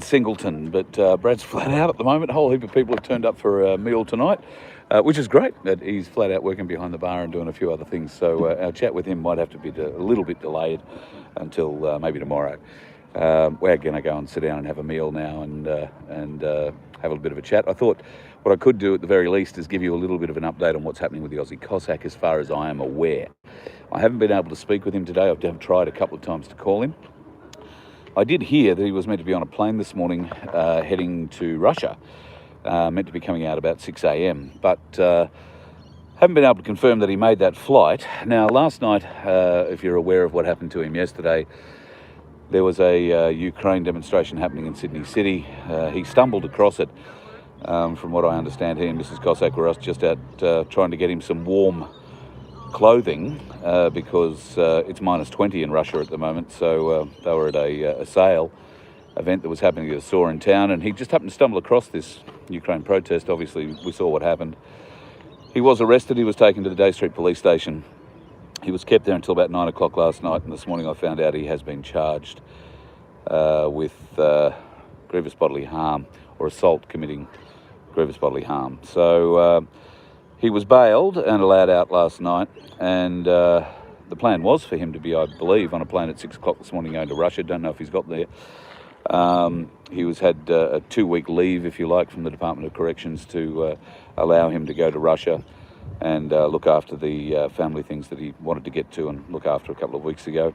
Singleton, but Brad's flat out at the moment. A whole heap of people have turned up for a meal tonight, which is great. That he's flat out working behind the bar and doing a few other things. So our chat with him might have to be a little bit delayed until maybe tomorrow. We're going to go and sit down and have a meal now and have a bit of a chat. I thought what I could do at the very least is give you a little bit of an update on what's happening with the Aussie Cossack as far as I am aware. I haven't been able to speak with him today. I've tried a couple of times to call him. I did hear that he was meant to be on a plane this morning heading to Russia, meant to be coming out about 6 a.m, but haven't been able to confirm that he made that flight. Now, last night, if you're aware of what happened to him yesterday, there was a Ukraine demonstration happening in Sydney City. He stumbled across it. From what I understand, he and Mrs. Cossack were just out trying to get him some warm clothing because it's minus 20 in Russia at the moment. So they were at a sale event that was happening at a store in town, and he just happened to stumble across this Ukraine protest. Obviously, we saw what happened. He was arrested. He was taken to the Day Street police station. He was kept there until about 9 o'clock last night, and this morning I found out he has been charged with grievous bodily harm or assault committing grievous bodily harm. So he was bailed and allowed out last night, and the plan was for him to be, I believe, on a plane at 6 o'clock this morning going to Russia. Don't know if he's got there. He had a 2-week leave, if you like, from the Department of Corrections to allow him to go to Russia and look after the family things that he wanted to get to and look after a couple of weeks ago.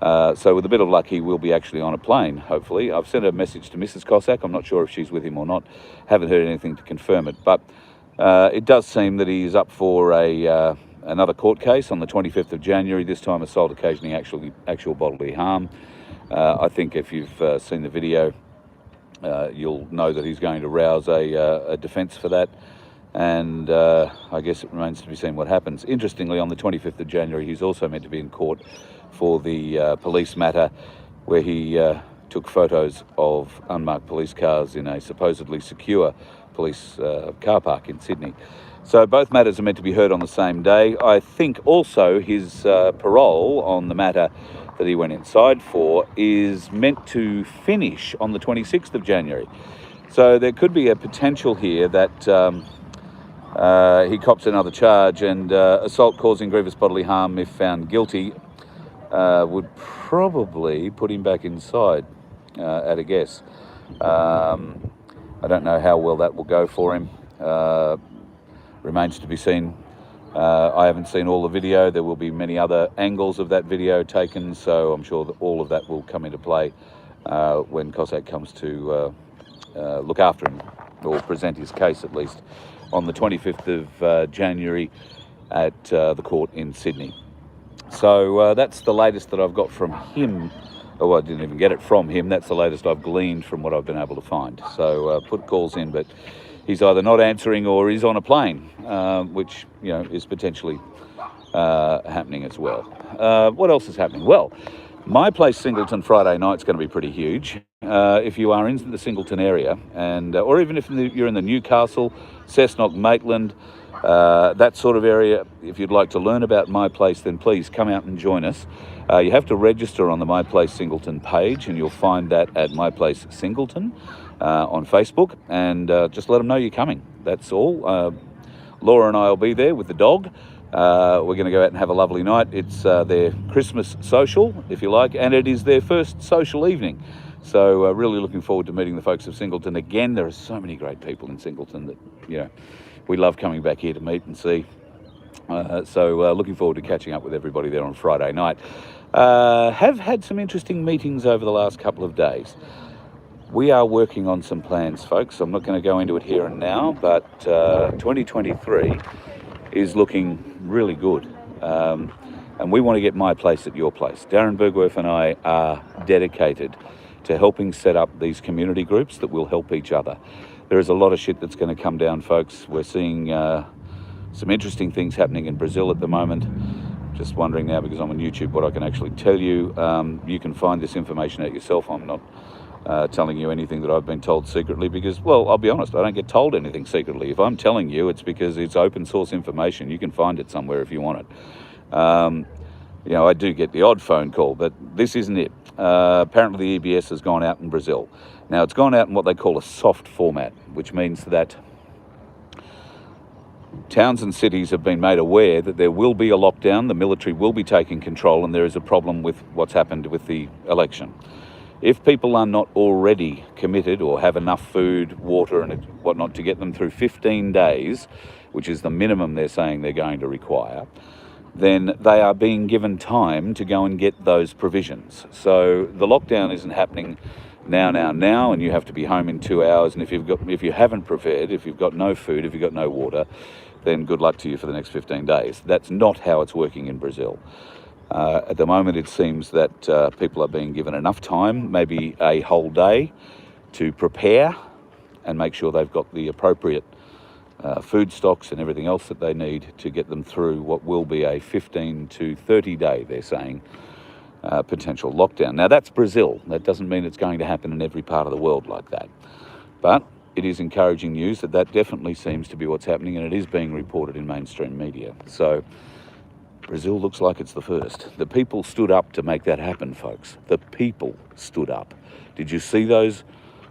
So with a bit of luck, he will be actually on a plane, hopefully. I've sent a message to Mrs. Cossack. I'm not sure if she's with him or not. Haven't heard anything to confirm it. But it does seem that he's up for another court case on the 25th of January, this time assault occasioning actual bodily harm. I think if you've seen the video, you'll know that he's going to rouse a defence for that. And I guess it remains to be seen what happens. Interestingly, on the 25th of January, he's also meant to be in court for the police matter where he took photos of unmarked police cars in a supposedly secure police car park in Sydney. So both matters are meant to be heard on the same day. I think also his parole on the matter that he went inside for is meant to finish on the 26th of January. So there could be a potential here that he cops another charge, and assault causing grievous bodily harm, if found guilty, would probably put him back inside, at a guess. I don't know how well that will go for him. Remains to be seen. I haven't seen all the video. There will be many other angles of that video taken, so I'm sure that all of that will come into play when Cossack comes to look after him, or present his case at least, on the 25th of January at the court in Sydney. So that's the latest that I've got from him. Oh, I didn't even get it from him. That's the latest I've gleaned from what I've been able to find. So put calls in, but he's either not answering or he's on a plane, which, you know, is potentially happening as well. What else is happening? Well, my place Singleton Friday night's going to be pretty huge. If you are in the Singleton area, and or even if you're in the Newcastle, Cessnock, Maitland, that sort of area, if you'd like to learn about My Place, then please come out and join us. You have to register on the My Place Singleton page, and you'll find that at My Place Singleton on Facebook, and just let them know you're coming. That's all. Laura and I will be there with the dog. We're going to go out and have a lovely night. It's their Christmas social, if you like, and it is their first social evening. So really looking forward to meeting the folks of Singleton again. There are so many great people in Singleton that, you know, we love coming back here to meet and see. So looking forward to catching up with everybody there on Friday night. Have had some interesting meetings over the last couple of days. We are working on some plans, folks. I'm not going to go into it here and now, but 2023 is looking really good. And we want to get My Place at your place. Darren Bergwerf and I are dedicated to helping set up these community groups that will help each other. There is a lot of shit that's going to come down, folks. We're seeing some interesting things happening in Brazil at the moment. Just wondering now, because I'm on YouTube, what I can actually tell you. You can find this information out yourself. I'm not telling you anything that I've been told secretly because, well, I'll be honest, I don't get told anything secretly. If I'm telling you, it's because it's open source information. You can find it somewhere if you want it. You know, I do get the odd phone call, but this isn't it. Apparently the EBS has gone out in Brazil Now, it's gone out in what they call a soft format, which means that towns and cities have been made aware that there will be a lockdown, the military will be taking control, and there is a problem with what's happened with the election. If people are not already committed or have enough food, water and whatnot to get them through 15 days, which is the minimum they're saying they're going to require, then they are being given time to go and get those provisions. So the lockdown isn't happening now, and you have to be home in 2 hours. And if you haven't prepared, if you've got no food, if you've got no water, then good luck to you for the next 15 days. That's not how it's working in Brazil. At the moment, it seems that people are being given enough time, maybe a whole day, to prepare and make sure they've got the appropriate food stocks and everything else that they need to get them through what will be a 15 to 30 day, they're saying, potential lockdown. Now, that's Brazil. That doesn't mean it's going to happen in every part of the world like that. But it is encouraging news that definitely seems to be what's happening, and it is being reported in mainstream media. So Brazil looks like it's the first. The people stood up to make that happen, folks. The people stood up. Did you see those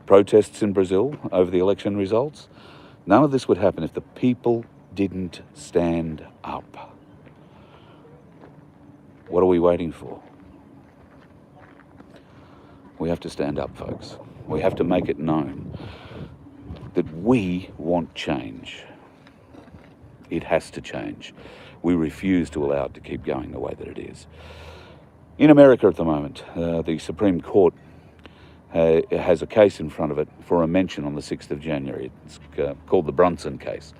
protests in Brazil over the election results? None of this would happen if the people didn't stand up. What are we waiting for? We have to stand up, folks. We have to make it known that we want change. It has to change. We refuse to allow it to keep going the way that it is. In America at the moment, the Supreme Court has a case in front of it for a mention on the 6th of January. It's called the Brunson case.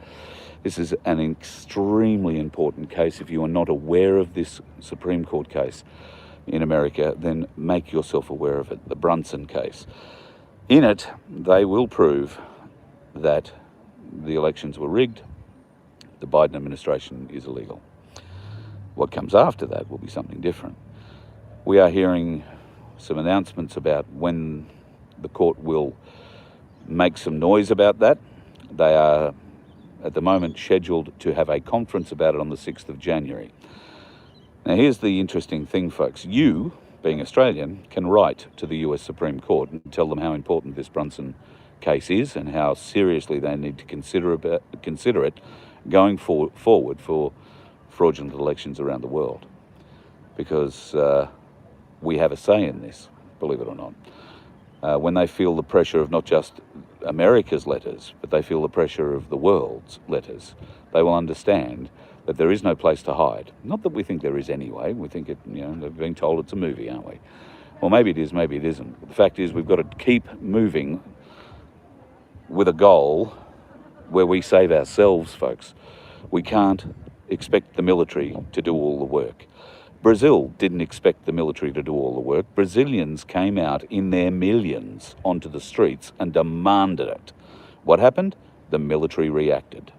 This is an extremely important case. If you are not aware of this Supreme Court case in America, then make yourself aware of it, the Brunson case. In it, they will prove that the elections were rigged, the Biden administration is illegal. What comes after that will be something different. We are hearing some announcements about when the court will make some noise about that. They are, at the moment, scheduled to have a conference about it on the 6th of January. Now, here's the interesting thing, folks. You, being Australian, can write to the US Supreme Court and tell them how important this Brunson case is and how seriously they need to consider it going forward for fraudulent elections around the world. Because we have a say in this, believe it or not. When they feel the pressure of not just America's letters, but they feel the pressure of the world's letters, they will understand that there is no place to hide. Not that we think there is anyway. We think it, they're being told it's a movie, aren't we? Well, maybe it is, maybe it isn't. But the fact is, we've got to keep moving with a goal where we save ourselves, folks. We can't expect the military to do all the work. Brazil didn't expect the military to do all the work. Brazilians came out in their millions onto the streets and demanded it. What happened? The military reacted.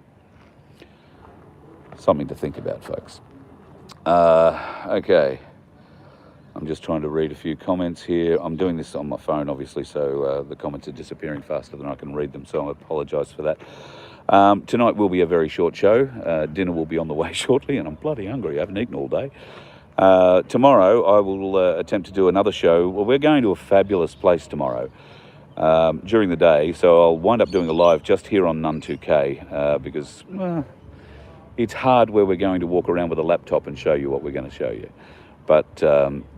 Something to think about, folks. Okay. I'm just trying to read a few comments here. I'm doing this on my phone, obviously, so the comments are disappearing faster than I can read them, so I apologise for that. Tonight will be a very short show. Dinner will be on the way shortly, and I'm bloody hungry. I haven't eaten all day. Tomorrow, I will attempt to do another show. Well, we're going to a fabulous place tomorrow during the day, so I'll wind up doing a live just here on Nun 2K because it's hard where we're going to walk around with a laptop and show you what we're going to show you. But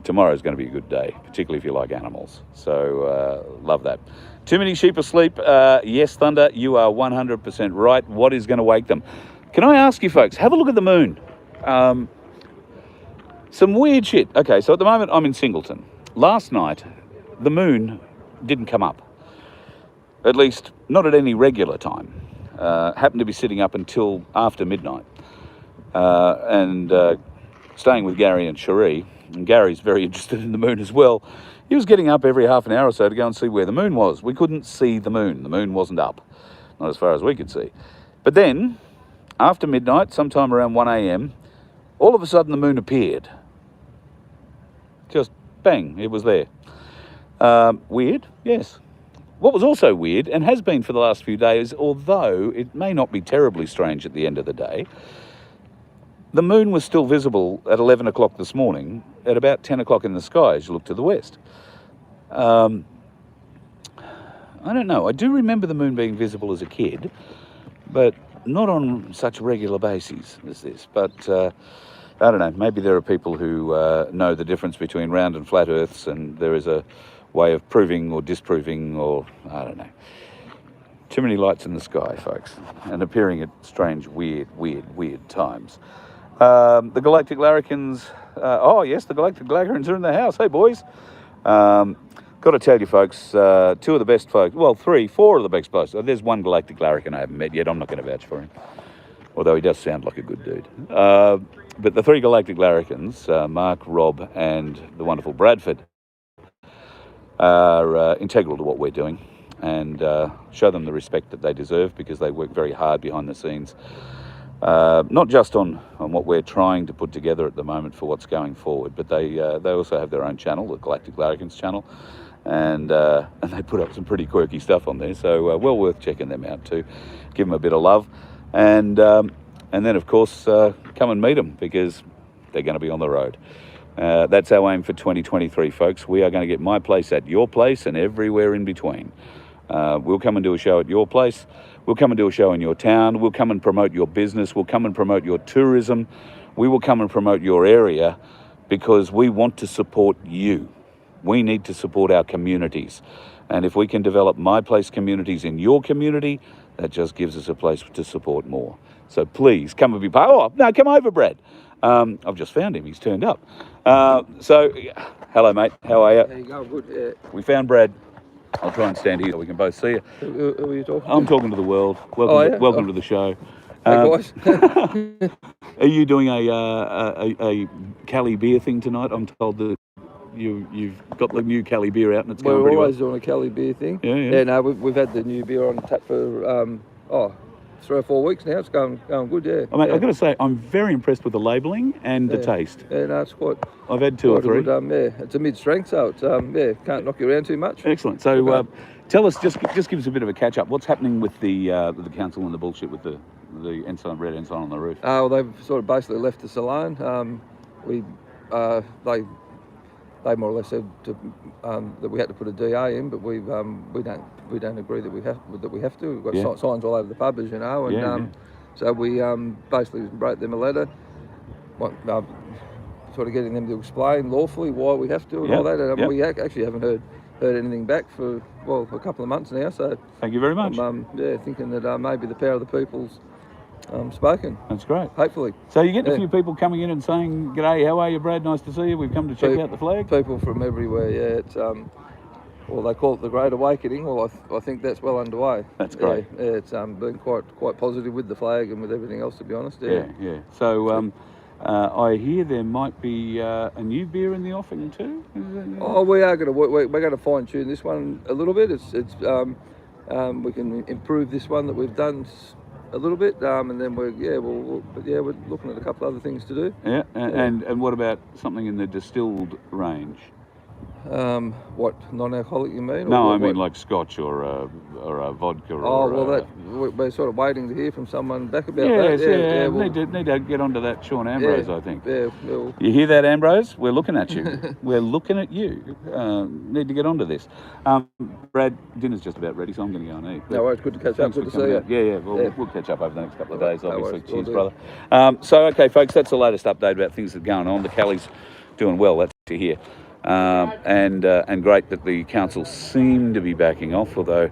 tomorrow is going to be a good day, particularly if you like animals. So love that. Too many sheep asleep. Yes, Thunder, you are 100% right. What is going to wake them? Can I ask you folks, have a look at the moon. Some weird shit. Okay, so at the moment I'm in Singleton. Last night, the moon didn't come up. At least not at any regular time. Happened to be sitting up until after midnight. And staying with Gary and Cherie, and Gary's very interested in the moon as well. He was getting up every half an hour or so to go and see where the moon was. We couldn't see the moon. The moon wasn't up, not as far as we could see. But then, after midnight, sometime around 1 a.m, all of a sudden the moon appeared. Just bang, it was there. Weird, yes. What was also weird, and has been for the last few days, although it may not be terribly strange at the end of the day, the moon was still visible at 11 o'clock this morning, at about 10 o'clock in the sky as you look to the west. I don't know. I do remember the moon being visible as a kid, but not on such a regular basis as this. But I don't know. Maybe there are people who know the difference between round and flat Earths, and there is a way of proving or disproving, or I don't know. Too many lights in the sky, folks, and appearing at strange, weird times. The Galactic Larrikins. Oh yes, the Galactic Larrikins are in the house. Hey boys. Got to tell you, folks, two of the best folks, well, four of the best folks. There's one Galactic Larrikin I haven't met yet. I'm not going to vouch for him, although he does sound like a good dude. But the three Galactic Larrikins, Mark, Rob, and the wonderful Bradford, are integral to what we're doing, and show them the respect that they deserve, because they work very hard behind the scenes. Not just on what we're trying to put together at the moment for what's going forward, but they also have their own channel, the Galactic Larrikins channel, and they put up some pretty quirky stuff on there, so well worth checking them out too. Give them a bit of love, and then of course come and meet them, because they're going to be on the road. That's our aim for 2023, folks. We are going to get my place at your place and everywhere in between. We'll come and do a show at your place. We'll come and do a show in your town. We'll come and promote your business. We'll come and promote your tourism. We will come and promote your area, because we want to support you. We need to support our communities. And if we can develop my place communities in your community, that just gives us a place to support more. So please come and be part. Oh, no, come over, Brad. I've just found him. He's turned up. So, hello, mate. How are you? There you go. Good. Yeah. We found Brad. I'll try and stand here so we can both see you. Who are you talking to? I'm talking to the world. Welcome to the show. Hey, guys. Are you doing a Cali beer thing tonight? I'm told that you've got the new Cali beer out, and it's going pretty well. We're always doing a Cali beer thing. Yeah. No, we've had the new beer on tap for 3 or 4 weeks now. It's going good. Yeah. I mean, I've got to say, I'm very impressed with the labelling and the taste. Yeah, no, it's quite. I've had two or three. Good, it's a mid-strength, so it's can't knock you around too much. Excellent. So, tell us, just give us a bit of a catch up. What's happening with the council and the bullshit with the ensign, red ensign on the roof? Well, they've sort of basically left us alone. They more or less said that we had to put a DA in, but we don't agree that we have to. We've got signs all over the pub, as you know, and so we basically wrote them a letter, sort of getting them to explain lawfully why we have to and all that. And we actually haven't heard anything back for a couple of months now. So thank you very much. Thinking that maybe the power of the people's spoken. That's great. Hopefully. So you get a few people coming in and saying, "G'day, how are you, Brad? Nice to see you. We've come to check out the flag." People from everywhere. Yeah, it's well, they call it the Great Awakening. Well, I think that's well underway. That's great. Yeah, it's been quite positive with the flag and with everything else, to be honest. Yeah. So I hear there might be a new beer in the offing too. Oh, we are going to we're going to fine tune this one a little bit. It's we can improve this one that we've done a little bit, and then we're looking at a couple other things to do. Yeah, and what about something in the distilled range? What, non-alcoholic you mean? No, I mean like Scotch or a vodka. We're sort of waiting to hear from someone back about that. Yeah, need to get onto that, Sean Ambrose. I think. Yeah. You hear that, Ambrose? We're looking at you. We're looking at you. Need to get onto this. Brad, dinner's just about ready, so I'm going to go and eat. No worries. Good to catch up. Good to see you. Yeah. We'll catch up over the next couple of days, obviously. Cheers, brother. So, okay, folks, that's the latest update about things that are going on. The Cali's doing well. That's to hear. And great that the council seem to be backing off, although,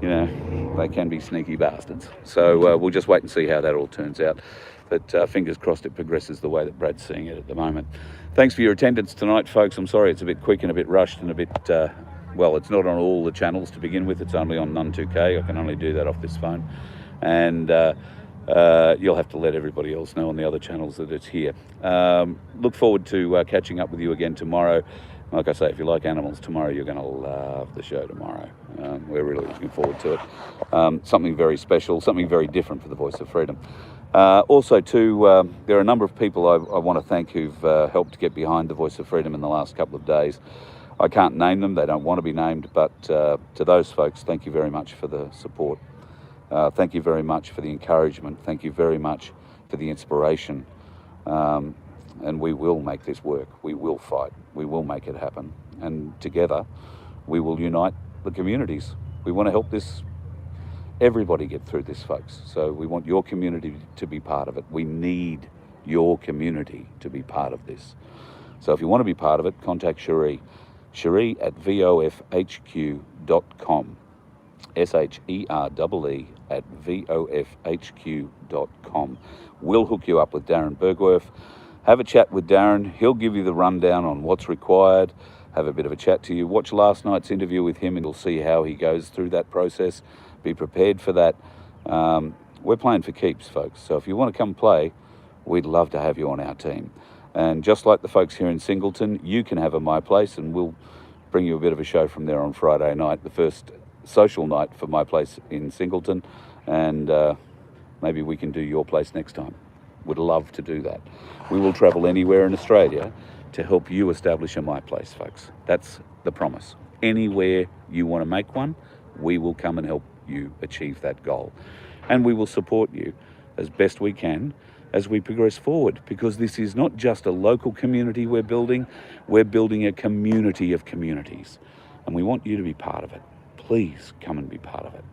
you know, they can be sneaky bastards. So we'll just wait and see how that all turns out. But fingers crossed it progresses the way that Brad's seeing it at the moment. Thanks for your attendance tonight, folks. I'm sorry it's a bit quick and a bit rushed and a bit, it's not on all the channels to begin with. It's only on None 2K. I can only do that off this phone. And you'll have to let everybody else know on the other channels that it's here. Look forward to catching up with you again tomorrow. Like I say, if you like animals tomorrow, you're going to love the show tomorrow. We're really looking forward to it. Something very special, something very different for the Voice of Freedom. Also, too, there are a number of people I want to thank who've helped get behind the Voice of Freedom in the last couple of days. I can't name them, they don't want to be named, but to those folks, thank you very much for the support. Thank you very much for the encouragement. Thank you very much for the inspiration. And we will make this work. We will fight. We will make it happen. And together, we will unite the communities. We want to help everybody get through this, folks. So we want your community to be part of it. We need your community to be part of this. So if you want to be part of it, contact Cherie at vofhq.com. SHEREE at vofhq.com. We'll hook you up with Darren Bergwerf. Have a chat with Darren. He'll give you the rundown on what's required, have a bit of a chat to you. Watch last night's interview with him and you'll see how he goes through that process. Be prepared for that. We're playing for keeps, folks. So if you want to come play, we'd love to have you on our team. And just like the folks here in Singleton, you can have a My Place, and we'll bring you a bit of a show from there on Friday night, the first social night for My Place in Singleton, and maybe we can do your place next time. Would love to do that. We will travel anywhere in Australia to help you establish a My Place, folks. That's the promise. Anywhere you want to make one, we will come and help you achieve that goal. And we will support you as best we can as we progress forward, because this is not just a local community we're building a community of communities. And we want you to be part of it. Please come and be part of it.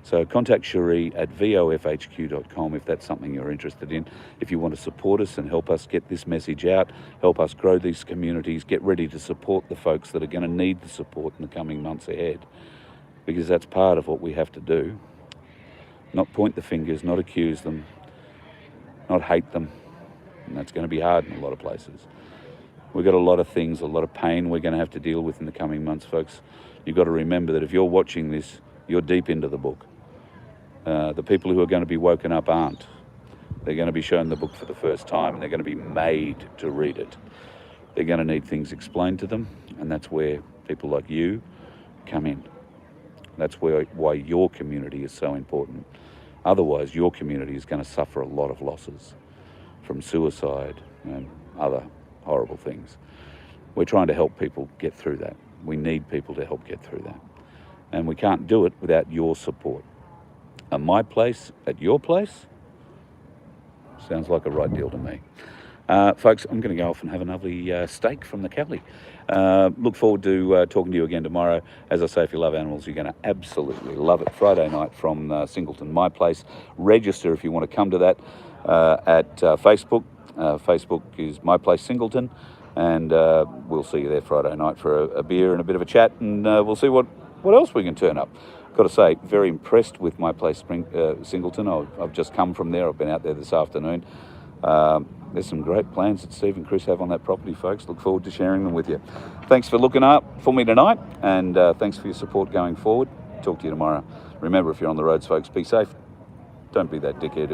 So contact Cherie at vofhq.com if that's something you're interested in. If you want to support us and help us get this message out, help us grow these communities, get ready to support the folks that are going to need the support in the coming months ahead, because that's part of what we have to do. Not point the fingers, not accuse them, not hate them. And that's going to be hard in a lot of places. We've got a lot of things, a lot of pain we're going to have to deal with in the coming months, folks. You've got to remember that if you're watching this, you're deep into the book. The people who are going to be woken up aren't. They're going to be shown the book for the first time, and they're going to be made to read it. They're going to need things explained to them, and that's where people like you come in. That's why your community is so important. Otherwise, your community is going to suffer a lot of losses from suicide and other horrible things. We're trying to help people get through that. We need people to help get through that. And we can't do it without your support. And My Place at your place sounds like a right deal to me. Folks, I'm going to go off and have a lovely steak from the Cali. Look forward to talking to you again tomorrow. As I say, if you love animals, you're going to absolutely love it. Friday night from Singleton, My Place. Register if you want to come to that at Facebook. Facebook is My Place Singleton. And we'll see you there Friday night for a beer and a bit of a chat. And we'll see what else we can turn up. Got to say, very impressed with My Place Singleton. I've just come from there. I've been out there this afternoon. There's some great plans that Steve and Chris have on that property, folks. Look forward to sharing them with you. Thanks for looking up for me tonight, and thanks for your support going forward. Talk to you tomorrow. Remember, if you're on the roads, folks, be safe. Don't be that dickhead